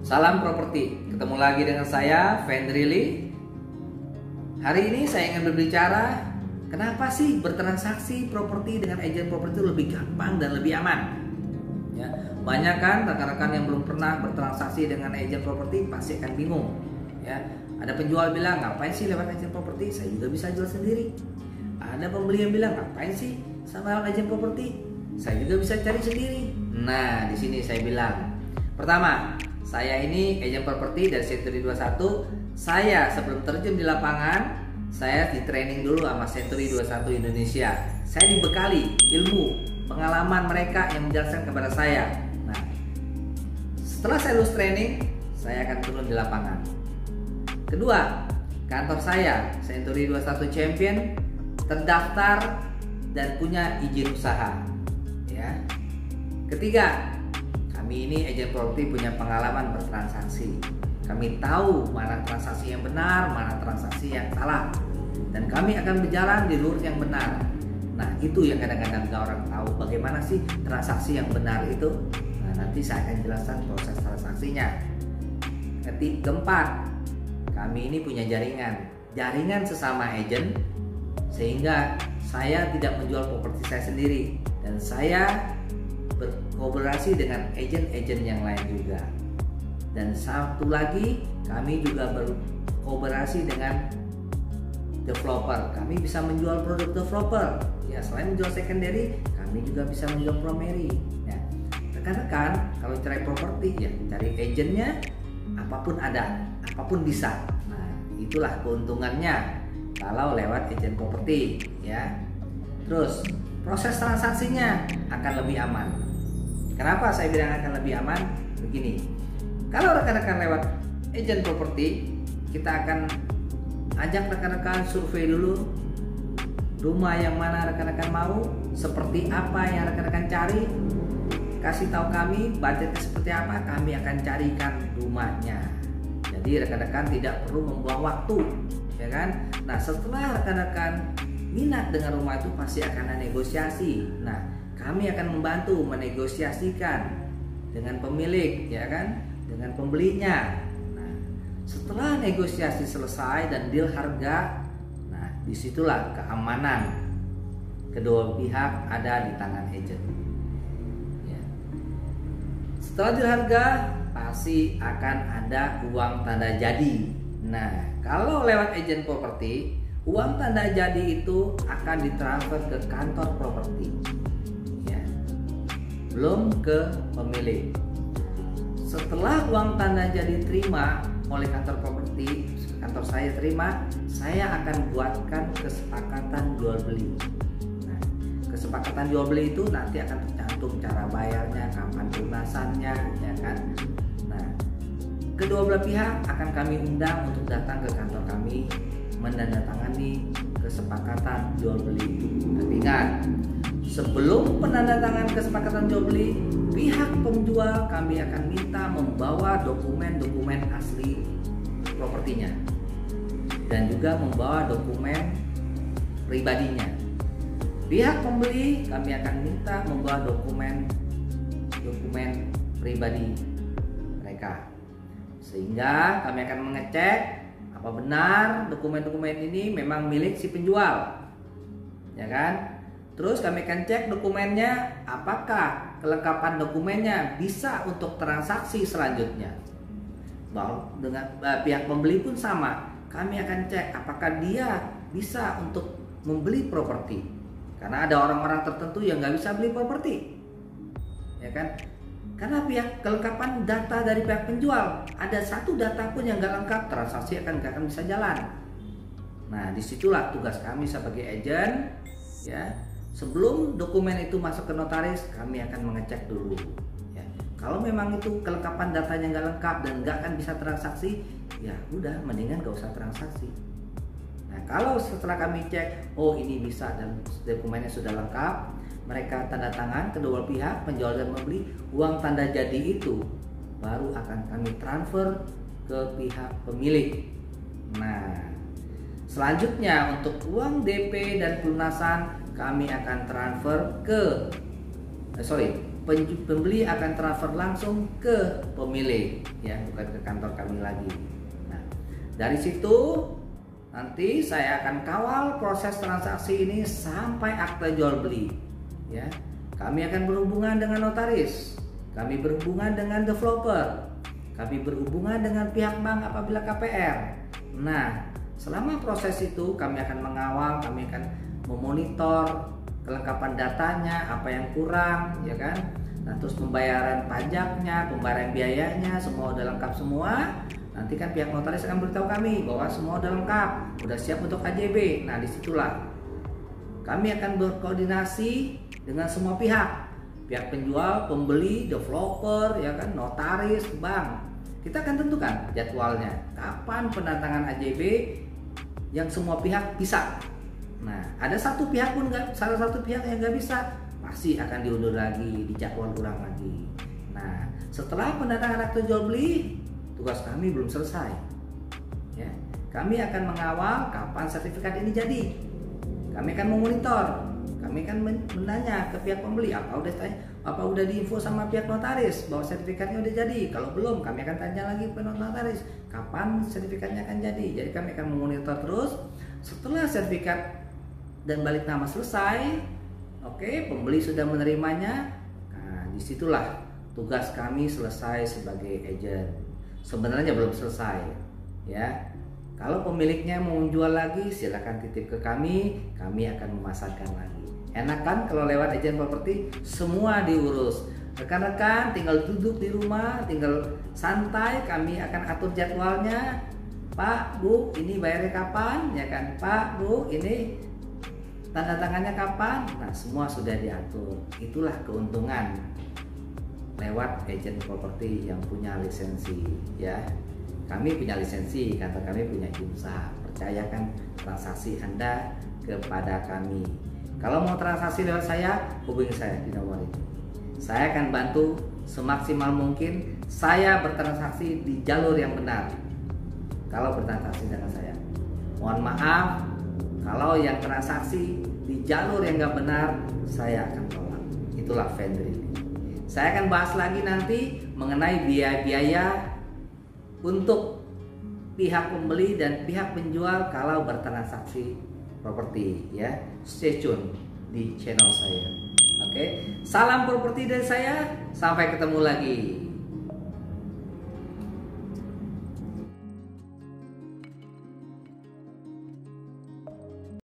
Salam properti, ketemu lagi dengan saya, Fendrili. Hari ini saya ingin berbicara, kenapa sih bertransaksi properti dengan agen properti lebih gampang dan lebih aman? Ya, banyak kan rekan-rekan yang belum pernah bertransaksi dengan agen properti pasti akan bingung. Ya, ada penjual bilang, ngapain sih lewat agen properti? Saya juga bisa jual sendiri. Ada pembeli yang bilang, ngapain sih sama agen properti? Saya juga bisa cari sendiri. Nah, di sini saya bilang, pertama, saya ini agen properti dari Century 21. Saya sebelum terjun di lapangan, saya di training dulu sama Century 21 Indonesia. Saya dibekali ilmu, pengalaman mereka yang menjelaskan kepada saya. Nah, setelah saya lulus training, saya akan turun di lapangan. Kedua, kantor saya Century 21 Champion terdaftar dan punya izin usaha. Ya. Ketiga, kami ini agen properti punya pengalaman bertransaksi. Kami tahu mana transaksi yang benar, mana transaksi yang salah, dan kami akan berjalan di lurus yang benar. Nah, itu yang kadang-kadang nggak orang tahu. Bagaimana sih transaksi yang benar itu? Nah, nanti saya akan jelaskan proses transaksinya. Keempat, kami ini punya jaringan sesama agen, sehingga saya tidak menjual properti saya sendiri, dan saya berkolaborasi dengan agen-agen yang lain juga. Dan satu lagi, kami juga berkolaborasi dengan developer. Kami bisa menjual produk developer. Ya, selain menjual secondary, kami juga bisa menjual primary. Ya, rekan-rekan, kalau cari properti, ya cari agennya, apapun ada, apapun bisa. Nah, itulah keuntungannya kalau lewat agen properti. Ya, terus proses transaksinya akan lebih aman. Kenapa saya bilang akan lebih aman? Begini, kalau rekan-rekan lewat agen properti, kita akan ajak rekan-rekan survei dulu rumah yang mana rekan-rekan mau, seperti apa yang rekan-rekan cari, kasih tahu kami budgetnya seperti apa, kami akan carikan rumahnya. Jadi rekan-rekan tidak perlu membuang waktu, ya kan? Nah, setelah rekan-rekan minat dengan rumah itu, pasti akan ada negosiasi. Nah, kami akan membantu menegosiasikan dengan pemilik, ya kan, dengan pembelinya. Nah, setelah negosiasi selesai dan deal harga, nah disitulah keamanan kedua pihak ada di tangan agen. Ya. Setelah deal harga, pasti akan ada uang tanda jadi. Nah, kalau lewat agen properti, uang tanda jadi itu akan ditransfer ke kantor properti, ya, belum ke pemilik. Setelah uang tanda jadi terima oleh kantor properti, kantor saya terima, saya akan buatkan kesepakatan jual beli. Nah, kesepakatan jual beli itu nanti akan tercantum cara bayarnya, kapan lunasannya, ya kan. Nah, kedua belah pihak akan kami undang untuk datang ke kantor kami menandatangani kesepakatan jual beli itu. Tapi ingat, sebelum penandatangan kesepakatan jual beli, pihak penjual kami akan minta membawa dokumen-dokumen asli propertinya dan juga membawa dokumen pribadinya. Pihak pembeli kami akan minta membawa dokumen pribadi mereka, sehingga kami akan mengecek apa benar dokumen-dokumen ini memang milik si penjual, ya kan? Terus kami akan cek dokumennya, apakah kelengkapan dokumennya bisa untuk transaksi selanjutnya. Bahwa dengan pihak pembeli pun sama, kami akan cek apakah dia bisa untuk membeli properti. Karena ada orang-orang tertentu yang nggak bisa beli properti, ya kan? Karena kelengkapan data dari pihak penjual, ada satu data pun yang nggak lengkap, transaksi nggak akan bisa jalan. Nah, disitulah tugas kami sebagai agen, ya. Sebelum dokumen itu masuk ke notaris, kami akan mengecek dulu. Ya. Kalau memang itu kelengkapan datanya nggak lengkap dan nggak akan bisa transaksi, ya udah, mendingan nggak usah transaksi. Nah, kalau setelah kami cek, oh ini bisa dan dokumennya sudah lengkap, mereka tanda tangan kedua pihak, penjual dan pembeli, uang tanda jadi itu baru akan kami transfer ke pihak pemilik. Nah, selanjutnya untuk uang DP dan pelunasan kami akan transfer ke pembeli akan transfer langsung ke pemilik, ya, bukan ke kantor kami lagi. Nah, dari situ nanti saya akan kawal proses transaksi ini sampai akta jual beli, ya. Kami akan berhubungan dengan notaris, kami berhubungan dengan developer, kami berhubungan dengan pihak bank apabila KPR. Nah, selama proses itu kami akan mengawal, kami akan memonitor kelengkapan datanya, apa yang kurang, ya kan? Nah, terus pembayaran pajaknya, pembayaran biayanya, semua udah lengkap semua. Nanti kan pihak notaris akan beritahu kami bahwa semua udah lengkap, udah siap untuk AJB. Nah, disitulah kami akan berkoordinasi dengan semua pihak, pihak penjual, pembeli, developer, ya kan, notaris, bank. Kita akan tentukan jadwalnya, kapan penandatangan AJB yang semua pihak bisa. Nah, ada satu pihak pun salah satu pihak yang nggak bisa, pasti akan diundur lagi, dijadwal ulang lagi. Nah, setelah penandatangan akta jual beli, tugas kami belum selesai. Ya, kami akan mengawal kapan sertifikat ini jadi. Kami akan memonitor, kami akan menanya ke pihak pembeli, apa udah diinfo sama pihak notaris bahwa sertifikatnya udah jadi. Kalau belum, kami akan tanya lagi ke notaris kapan sertifikatnya akan jadi. Jadi kami akan memonitor terus. Setelah sertifikat dan balik nama selesai, oke, pembeli sudah menerimanya. Nah, disitulah tugas kami selesai sebagai agent. Sebenarnya belum selesai, ya. Kalau pemiliknya mau menjual lagi, silakan titip ke kami akan memasarkan lagi. Enak kan kalau lewat agent properti, semua diurus. Rekan-rekan tinggal duduk di rumah, tinggal santai, kami akan atur jadwalnya. Pak, Bu, ini bayarnya kapan? Ya kan, Pak, Bu, ini tanda tangannya kapan? Nah, semua sudah diatur. Itulah keuntungan lewat agent properti yang punya lisensi, ya. Kami punya lisensi, kantor kami punya izin usaha. Percayakan transaksi Anda kepada kami. Kalau mau transaksi lewat saya, hubungi saya di nomor ini. Saya akan bantu semaksimal mungkin saya bertransaksi di jalur yang benar. Kalau bertransaksi dengan saya, mohon maaf kalau yang transaksi di jalur yang nggak benar, saya akan tolak. Itulah Vendrili. Saya akan bahas lagi nanti mengenai biaya-biaya untuk pihak pembeli dan pihak penjual kalau bertransaksi properti, ya. Stay tune di channel saya. Oke, salam properti dari saya. Sampai ketemu lagi.